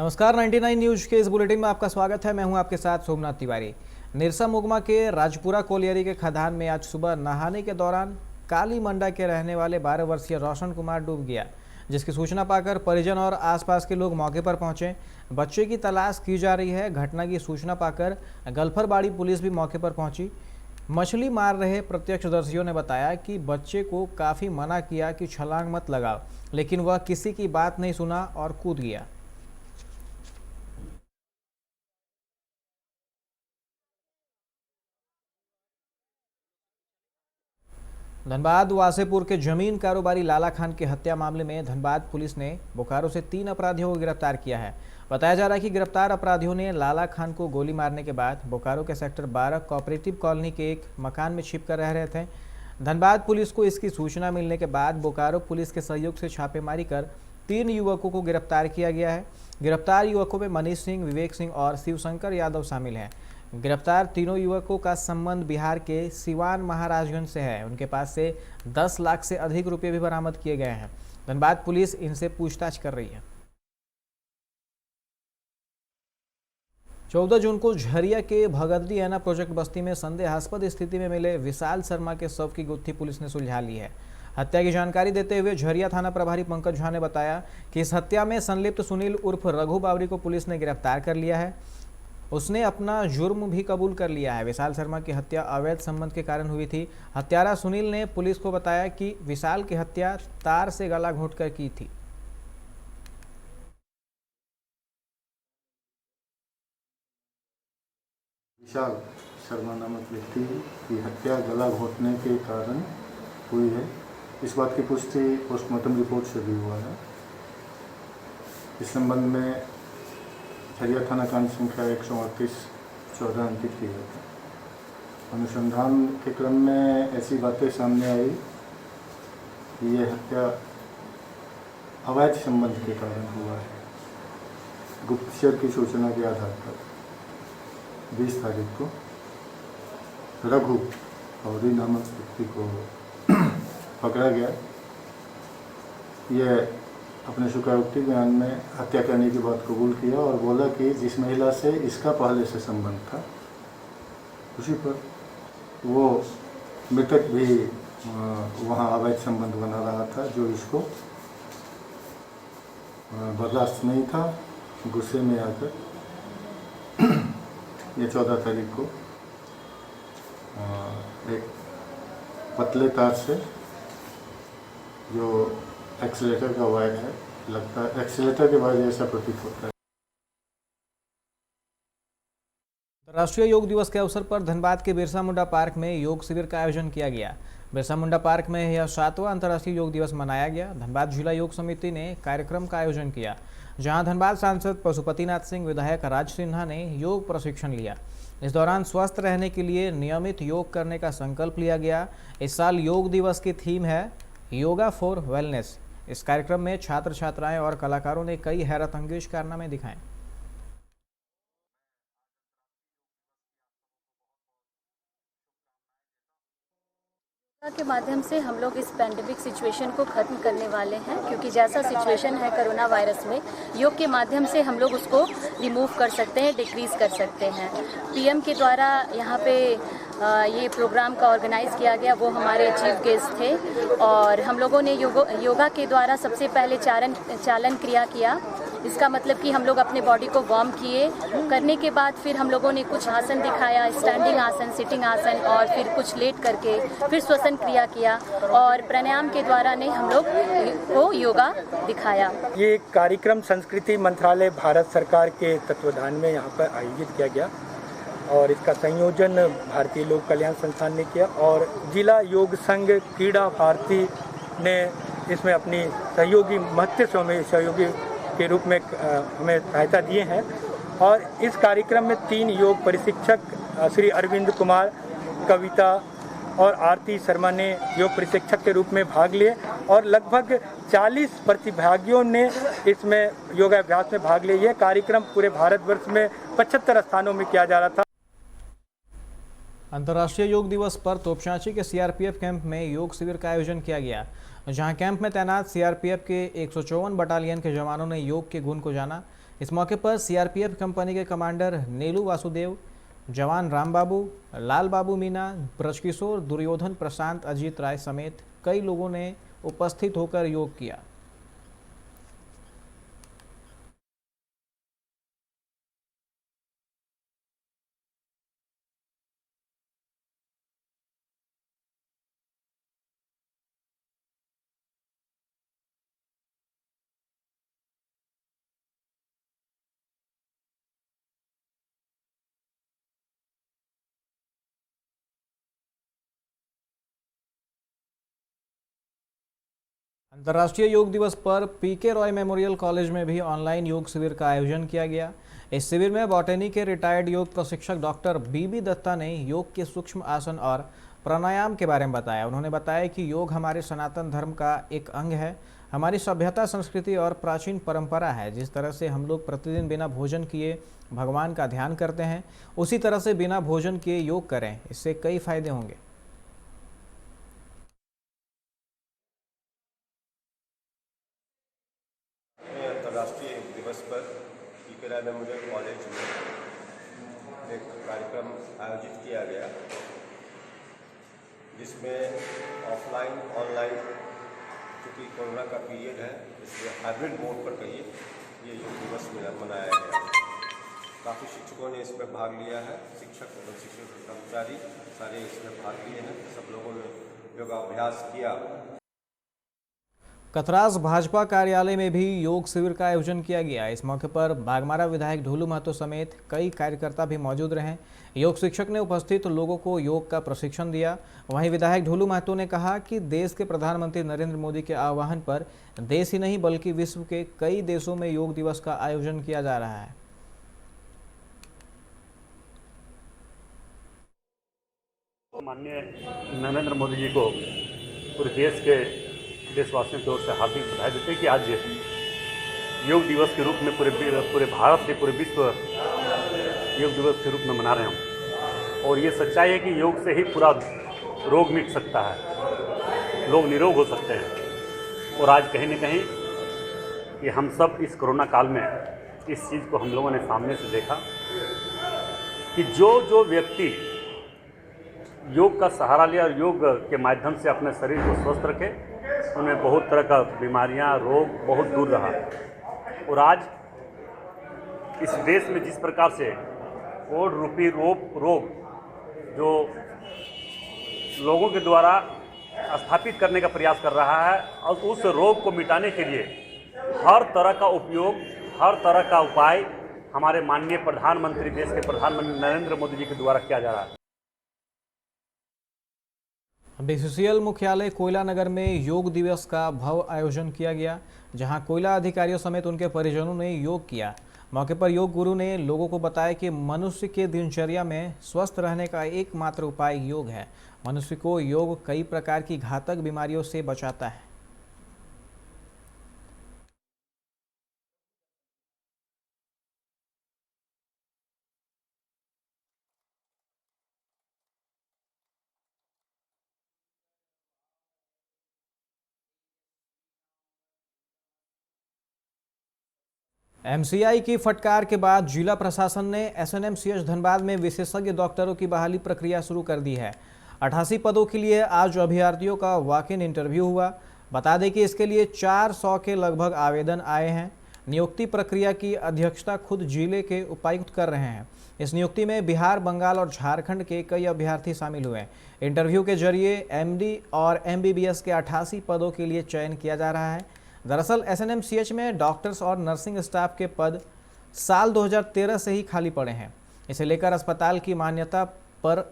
नमस्कार, 99 न्यूज के इस बुलेटिन में आपका स्वागत है। मैं हूं आपके साथ सोमनाथ तिवारी। निरसा मुगमा के राजपुरा कोलियरी के खदान में आज सुबह नहाने के दौरान काली मंडा के रहने वाले 12 वर्षीय रोशन कुमार डूब गया, जिसकी सूचना पाकर परिजन और आसपास के लोग मौके पर पहुंचे। बच्चे की तलाश की जा रही है। घटना की सूचना पाकर गल्फरबाड़ी पुलिस भी मौके पर पहुंची। मछली मार रहे प्रत्यक्षदर्शियों ने बताया कि बच्चे को काफ़ी मना किया कि छलांग मत लगाओ, लेकिन वह किसी की बात नहीं सुना और कूद गया। धनबाद वासेपुर के जमीन कारोबारी लाला खान की हत्या मामले में धनबाद पुलिस ने बोकारो से 3 अपराधियों को गिरफ्तार किया है। बताया जा रहा है कि गिरफ्तार अपराधियों ने लाला खान को गोली मारने के बाद बोकारो के सेक्टर 12 कोऑपरेटिव कॉलोनी के एक मकान में छिपकर रह रहे थे। धनबाद पुलिस को इसकी सूचना मिलने के बाद बोकारो पुलिस के सहयोग से छापेमारी कर 3 युवकों को गिरफ्तार किया गया है। गिरफ्तार युवकों में मनीष सिंह, विवेक सिंह और शिवशंकर यादव शामिल हैं। गिरफ्तार तीनों युवकों का संबंध बिहार के सिवान महाराजगंज से है। उनके पास से 10 लाख से अधिक रुपए भी बरामद किए गए हैं। धनबाद पुलिस इनसे पूछताछ कर रही है। 14 जून को झरिया के भगदरी ऐना प्रोजेक्ट बस्ती में संदेहास्पद स्थिति में मिले विशाल शर्मा के शव की गुत्थी पुलिस ने सुलझा ली है। हत्या की जानकारी देते हुए झरिया थाना प्रभारी पंकज झा ने बताया कि इस हत्या में संलिप्त सुनील उर्फ रघु बावरी को पुलिस ने गिरफ्तार कर लिया है। उसने अपना जुर्म भी कबूल कर लिया है। विशाल शर्मा की हत्या अवैध संबंध के कारण हुई थी। हत्यारा सुनील ने पुलिस को बताया कि विशाल की हत्या तार से गला घोंटकर की थी। विशाल शर्मा नामक व्यक्ति की हत्या गला घोंटने के कारण हुई है। इस बात की पुष्टि पोस्टमार्टम रिपोर्ट से भी हुआ है। इस संबंध में झरिया थाना कांड संख्या 138/14 अंकित की गई है। अनुसंधान के क्रम में ऐसी बातें सामने आई कि ये हत्या अवैध संबंध के कारण हुआ है। गुप्तचर की सूचना के आधार पर 20 तारीख को रघु बावरी नामक व्यक्ति को पकड़ा गया। यह अपने स्वीकारोक्ति बयान में हत्या करने की बात कबूल किया और बोला कि जिस महिला से इसका पहले से संबंध था उसी पर वो मृतक भी वहाँ अवैध संबंध बना रहा था, जो इसको बर्दाश्त नहीं था। गुस्से में आकर ये 14 तारीख को एक पतले तार से जो एक्सीलेटर का वायर है, लगता है एक्सीलेटर के वायर जैसा प्रतीत होता है। अंतर्राष्ट्रीय योग दिवस के अवसर पर धनबाद के बिरसा मुंडा पार्क में योग शिविर का आयोजन किया गया। बिरसा मुंडा पार्क में यह 7वां अंतर्राष्ट्रीय योग दिवस मनाया गया। धनबाद जिला योग समिति ने कार्यक्रम का आयोजन किया, जहां धनबाद सांसद पशुपतिनाथ सिंह, विधायक राज सिन्हा ने योग प्रशिक्षण लिया। इस दौरान स्वस्थ रहने के लिए नियमित योग करने का संकल्प लिया गया। इस साल योग दिवस की थीम है योगा फॉर वेलनेस। इस कार्यक्रम में छात्र छात्राएं और कलाकारों ने कई हैरतअंगेज कारनामे दिखाए। के माध्यम से हम लोग इस पैंडेमिक सिचुएशन को खत्म करने वाले हैं, क्योंकि जैसा सिचुएशन है कोरोना वायरस में, योग के माध्यम से हम लोग उसको रिमूव कर सकते हैं, डिक्रीज कर सकते हैं। पीएम के द्वारा यहाँ पे ये प्रोग्राम का ऑर्गेनाइज किया गया, वो हमारे चीफ गेस्ट थे और हम लोगों ने योगा के द्वारा सबसे पहले चालन क्रिया किया। इसका मतलब कि हम लोग अपने बॉडी को वार्म किए। करने के बाद फिर हम लोगों ने कुछ आसन दिखाया, स्टैंडिंग आसन, सिटिंग आसन और फिर कुछ लेट करके फिर श्वसन क्रिया किया और प्राणायाम के द्वारा ने हम लोग को योगा दिखाया। ये कार्यक्रम संस्कृति मंत्रालय भारत सरकार के तत्वाधान में यहाँ पर आयोजित किया गया और इसका संयोजन भारतीय लोक कल्याण संस्थान ने किया और जिला योग संघ क्रीड़ा भारती ने इसमें अपनी सहयोगी के रूप में हमें सहायता दिए हैं। और इस कार्यक्रम में 3 योग प्रशिक्षक श्री अरविंद कुमार, कविता और आरती शर्मा ने योग प्रशिक्षक के रूप में भाग लिए और लगभग 40 प्रतिभागियों ने इसमें योगाभ्यास में भाग लिया। यह कार्यक्रम पूरे भारतवर्ष में 75 स्थानों में किया जा रहा था। अंतर्राष्ट्रीय योग दिवस पर तोपचांची के सीआरपीएफ कैंप में योग शिविर का आयोजन किया गया, जहां कैंप में तैनात सीआरपीएफ के 154 बटालियन के जवानों ने योग के गुण को जाना। इस मौके पर सीआरपीएफ कंपनी के कमांडर नीलू वासुदेव, जवान रामबाबू, लाल बाबू मीना, ब्रजकिशोर, दुर्योधन, प्रशांत, अजीत राय समेत कई लोगों ने उपस्थित होकर योग किया। अंतर्राष्ट्रीय योग दिवस पर पीके रॉय मेमोरियल कॉलेज में भी ऑनलाइन योग शिविर का आयोजन किया गया। इस शिविर में बॉटनी के रिटायर्ड योग प्रशिक्षक डॉक्टर बीबी दत्ता ने योग के सूक्ष्म आसन और प्राणायाम के बारे में बताया। उन्होंने बताया कि योग हमारे सनातन धर्म का एक अंग है, हमारी सभ्यता, संस्कृति और प्राचीन परंपरा है। जिस तरह से हम लोग प्रतिदिन बिना भोजन किए भगवान का ध्यान करते हैं, उसी तरह से बिना भोजन किए योग करें, इससे कई फायदे होंगे। अंतर्राष्ट्रीय योग दिवस पर पीके रॉय मेमोरियल कॉलेज में एक कार्यक्रम आयोजित किया गया, जिसमें ऑफलाइन ऑनलाइन, क्योंकि कोरोना का पीरियड है इसलिए हाइब्रिड मोड पर कहिए ये योग दिवस मनाया गया। काफ़ी शिक्षकों ने इसमें भाग लिया है, शिक्षक एवं शिक्षक कर्मचारी सारे इसमें भाग लिए हैं। सब लोगों ने योगाभ्यास किया। कतरास भाजपा कार्यालय में भी योग शिविर का आयोजन किया गया। इस मौके पर बागमारा विधायक ढोलू महतो समेत कई कार्यकर्ता भी मौजूद रहे। योग शिक्षक ने उपस्थित लोगों को योग का प्रशिक्षण दिया। वहीं विधायक ढोलू महतो ने कहा कि देश के प्रधानमंत्री नरेंद्र मोदी के आह्वान पर देश ही नहीं बल्कि विश्व के कई देशों में योग दिवस का आयोजन किया जा रहा है। माननीय नरेंद्र मोदी जी को पूरे देश के देशवासियों की ओर से हार्दिक बधाई देते हैं कि आज योग दिवस के रूप में पूरे भारत से पूरे विश्व योग दिवस के रूप में मना रहे हैं। और ये सच्चाई है कि योग से ही पूरा रोग मिट सकता है, लोग निरोग हो सकते हैं। और आज कहीं न कहीं कि हम सब इस कोरोना काल में इस चीज़ को हम लोगों ने सामने से देखा कि जो व्यक्ति योग का सहारा लिया और योग के माध्यम से अपने शरीर को स्वस्थ रखे, उनमें बहुत तरह का बीमारियां, रोग बहुत दूर रहा। और आज इस देश में जिस प्रकार से कोविड रूपी रोग जो लोगों के द्वारा स्थापित करने का प्रयास कर रहा है, और उस रोग को मिटाने के लिए हर तरह का उपयोग, हर तरह का उपाय हमारे माननीय प्रधानमंत्री, देश के प्रधानमंत्री नरेंद्र मोदी जी के द्वारा किया जा रहा है। बीसीसीएल मुख्यालय कोयला नगर में योग दिवस का भव्य आयोजन किया गया, जहां कोयला अधिकारियों समेत उनके परिजनों ने योग किया। मौके पर योग गुरु ने लोगों को बताया कि मनुष्य के दिनचर्या में स्वस्थ रहने का एकमात्र उपाय योग है। मनुष्य को योग कई प्रकार की घातक बीमारियों से बचाता है। एमसीआई की फटकार के बाद जिला प्रशासन ने एसएनएमसीएच धनबाद में विशेषज्ञ डॉक्टरों की बहाली प्रक्रिया शुरू कर दी है। 88 पदों के लिए आज अभ्यर्थियों का वॉक इन इंटरव्यू हुआ। बता दें कि इसके लिए 400 के लगभग आवेदन आए हैं। नियुक्ति प्रक्रिया की अध्यक्षता खुद जिले के उपायुक्त कर रहे हैं। इस नियुक्ति में बिहार, बंगाल और झारखंड के कई अभ्यर्थी शामिल हुए। इंटरव्यू के जरिए एमडी और एमबीबीएस के 88 पदों के लिए चयन किया जा रहा है। दरअसल एसएनएमसीएच में डॉक्टर्स और नर्सिंग स्टाफ के पद साल 2013 से ही खाली पड़े हैं। इसे लेकर अस्पताल की मान्यता पर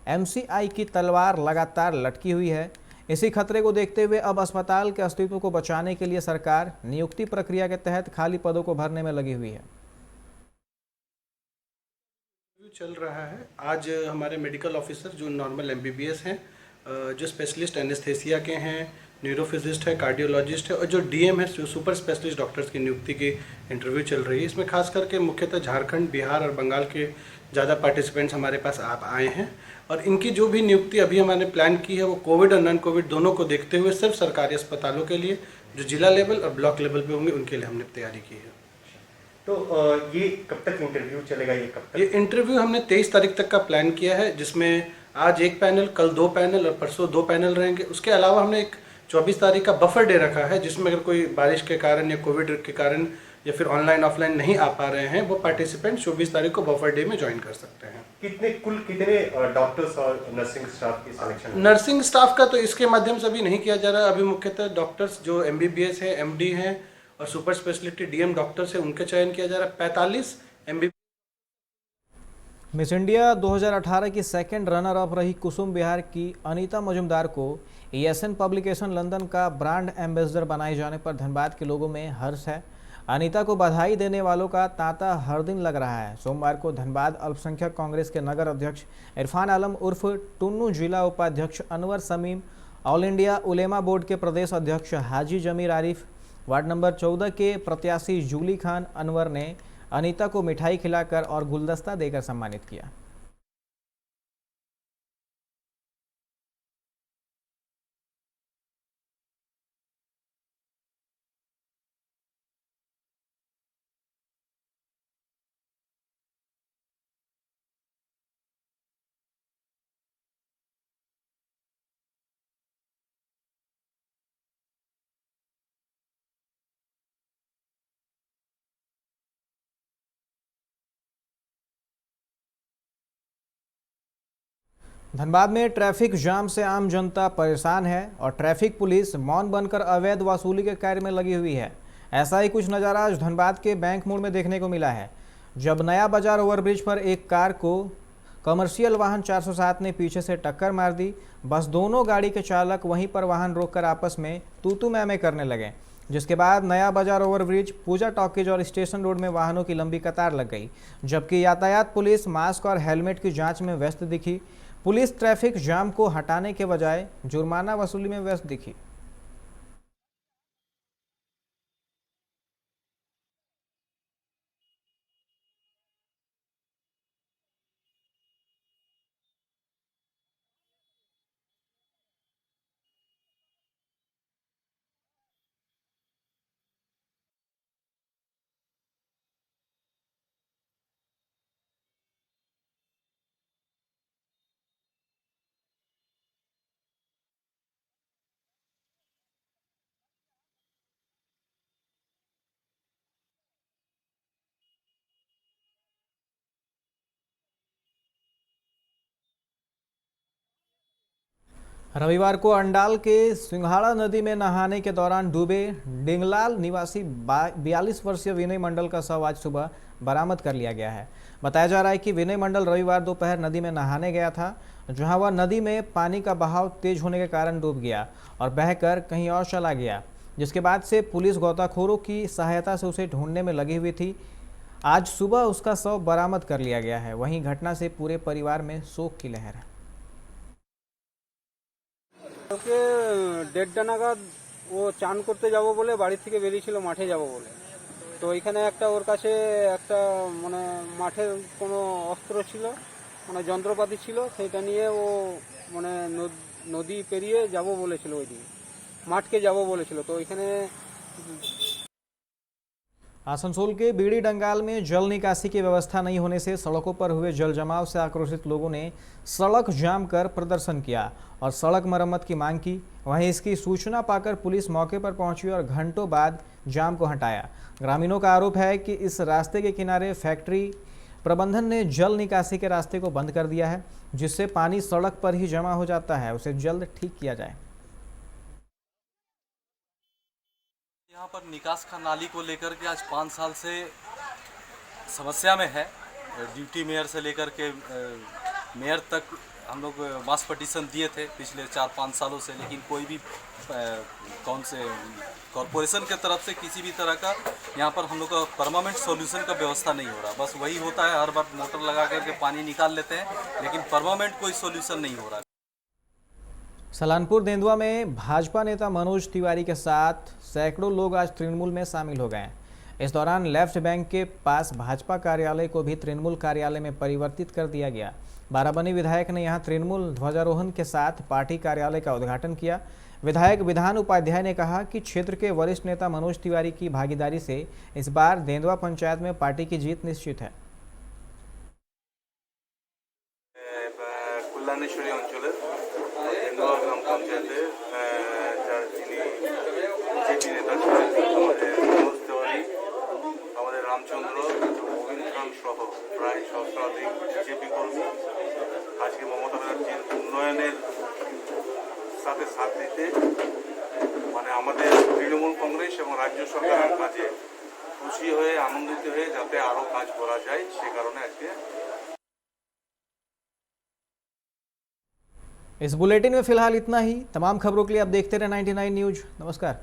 एमसीआई की तलवार लगातार लटकी हुई है। इसी खतरे को देखते हुए अब अस्पताल के अस्तित्व को बचाने के लिए सरकार नियुक्ति प्रक्रिया के तहत खाली पदों को भरने में लगी हुई है। चल रहा है। आज हमारे मेडिकल ऑफिसर जो नॉर्मल एमबीबीएस हैं, जो स्पेशलिस्ट एनेस्थेसिया के हैं, न्यूरोफिजिस्ट है, कार्डियोलॉजिस्ट है, और जो डीएम है, सुपर स्पेशलिस्ट डॉक्टर्स की नियुक्ति की इंटरव्यू चल रही है। इसमें खास करके मुख्यतः झारखंड, बिहार और बंगाल के ज़्यादा पार्टिसिपेंट्स हमारे पास आए हैं। और इनकी जो भी नियुक्ति अभी हमारे प्लान की है वो कोविड और नॉन कोविड दोनों को देखते हुए सिर्फ सरकारी अस्पतालों के लिए, जो जिला लेवल और ब्लॉक लेवल पे होंगे, उनके लिए हमने तैयारी की है। तो ये कब तक इंटरव्यू चलेगा, ये कब ये तक? इंटरव्यू हमने 23 तारीख तक का प्लान किया है, जिसमें आज एक पैनल, कल 2 पैनल और परसों 2 पैनल रहेंगे। उसके अलावा हमने एक 24 तारीख का बफर डे रखा है, जिसमें अगर कोई बारिश के कारण या कोविड के कारण या फिर ऑनलाइन ऑफलाइन नहीं आ पा रहे हैं, वो पार्टिसिपेंट 24 तारीख को बफर डे में ज्वाइन कर सकते हैं। कितने डॉक्टर्स और नर्सिंग स्टाफ की सिलेक्शन? नर्सिंग स्टाफ का तो इसके माध्यम से अभी नहीं किया जा रहा है। अभी मुख्यतः डॉक्टर्स जो MBBS है, MD हैं और सुपर स्पेशलिटी DM डॉक्टर्स हैं, उनका चयन किया जा रहा है। 45 MBBS। मिस इंडिया 2018 की सेकंड रनर अप रही कुसुम बिहार की अनीता मजुमदार को ESN पब्लिकेशन लंदन का ब्रांड एम्बेसडर बनाए जाने पर धनबाद के लोगों में हर्ष है। अनीता को बधाई देने वालों का तांता हर दिन लग रहा है। सोमवार को धनबाद अल्पसंख्यक कांग्रेस के नगर अध्यक्ष इरफान आलम उर्फ टुन्नू, जिला उपाध्यक्ष अनवर समीम, ऑल इंडिया उलेमा बोर्ड के प्रदेश अध्यक्ष हाजी जमीर आरिफ, वार्ड नंबर 14 के प्रत्याशी जूली खान अनवर ने अनीता को मिठाई खिलाकर और गुलदस्ता देकर सम्मानित किया। धनबाद में ट्रैफिक जाम से आम जनता परेशान है और ट्रैफिक पुलिस मौन बनकर अवैध वसूली के कार्य में लगी हुई है। ऐसा ही कुछ नज़ारा आज धनबाद के बैंक मोड़ में देखने को मिला है, जब नया बाजार ओवरब्रिज पर एक कार को कमर्शियल वाहन 407 ने पीछे से टक्कर मार दी। बस दोनों गाड़ी के चालक वहीं पर वाहन रोककर आपस में तू मैं करने लगे, जिसके बाद नया बाजार ओवरब्रिज, पूजा टॉकीज और स्टेशन रोड में वाहनों की लंबी कतार लग गई, जबकि यातायात पुलिस मास्क और हेलमेट की जांच में व्यस्त दिखी। पुलिस ट्रैफिक जाम को हटाने के बजाय जुर्माना वसूली में व्यस्त दिखी। रविवार को अंडाल के सिंघाड़ा नदी में नहाने के दौरान डूबे डिंगलाल निवासी 42 वर्षीय विनय मंडल का शव आज सुबह बरामद कर लिया गया है। बताया जा रहा है कि विनय मंडल रविवार दोपहर नदी में नहाने गया था, जहां वह नदी में पानी का बहाव तेज होने के कारण डूब गया और बहकर कहीं और चला गया, जिसके बाद से पुलिस गोताखोरों की सहायता से उसे ढूंढने में लगी हुई थी। आज सुबह उसका शव बरामद कर लिया गया है। वहीं घटना से पूरे परिवार में शोक की लहर है। ওকে 1:30 নাগাদ ও চান করতে যাব বলে বাড়ি থেকে বেরিয়েছিল মাঠে যাব বলে। তো এখানে একটা ওর কাছে একটা মানে মাঠের কোনো অস্ত্র ছিল, মানে যন্ত্রপাতি ছিল, সেটা নিয়ে ও মানে নদী পেরিয়ে যাব বলেছিল, ওইদিকে মাঠকে যাব বলেছিল। তো এখানে आसनसोल के बीड़ी डंगाल में जल निकासी की व्यवस्था नहीं होने से सड़कों पर हुए जल जमाव से आक्रोशित लोगों ने सड़क जाम कर प्रदर्शन किया और सड़क मरम्मत की मांग की। वहीं इसकी सूचना पाकर पुलिस मौके पर पहुंची और घंटों बाद जाम को हटाया। ग्रामीणों का आरोप है कि इस रास्ते के किनारे फैक्ट्री प्रबंधन ने जल निकासी के रास्ते को बंद कर दिया है, जिससे पानी सड़क पर ही जमा हो जाता है। उसे जल्द ठीक किया जाए। यहाँ पर निकास का नाली को लेकर के आज 5 साल से समस्या में है। ड्यूटी मेयर से लेकर के मेयर तक हम लोग मास पटिशन दिए थे पिछले 4-5 सालों से, लेकिन कोई भी कौन से कॉरपोरेशन के तरफ से किसी भी तरह का यहाँ पर हम लोग का परमानेंट सॉल्यूशन का व्यवस्था नहीं हो रहा। बस वही होता है, हर बार मोटर लगा करके पानी निकाल लेते हैं, लेकिन परमानेंट कोई सॉल्यूशन नहीं हो रहा। सलानपुर देंदुआ में भाजपा नेता मनोज तिवारी के साथ सैकड़ों लोग आज तृणमूल में शामिल हो गए। इस दौरान लेफ्ट बैंक के पास भाजपा कार्यालय को भी तृणमूल कार्यालय में परिवर्तित कर दिया गया। बाराबनी विधायक ने यहां तृणमूल ध्वजारोहण के साथ पार्टी कार्यालय का उद्घाटन किया। विधायक विधान उपाध्याय ने कहा कि क्षेत्र के वरिष्ठ नेता मनोज तिवारी की भागीदारी से इस बार देंदवा पंचायत में पार्टी की जीत निश्चित है। कल्याणेश्वरी अंचलेर देंदवा ग्राम पंचायते যিনি বিজেপি নেতা ছিলেন আমাদের मनोज तिवारी, আমাদের রামচন্দ্র, গোবিন্দ খান সহ প্রায় সহস্রাধিক বিজেপি কর্মী আজকে মমতা ব্যানার্জির উন্নয়নের সাথে সাথ দিতে মানে আমাদের তৃণমূল কংগ্রেস এবং রাজ্য সরকারের কাজে খুশি হয়ে আনন্দিত হয়ে যাতে আরও কাজ করা যায় সে কারণে আজকে। इस बुलेटिन में फिलहाल इतना ही। तमाम खबरों के लिए आप देखते रहे 99 न्यूज। नमस्कार।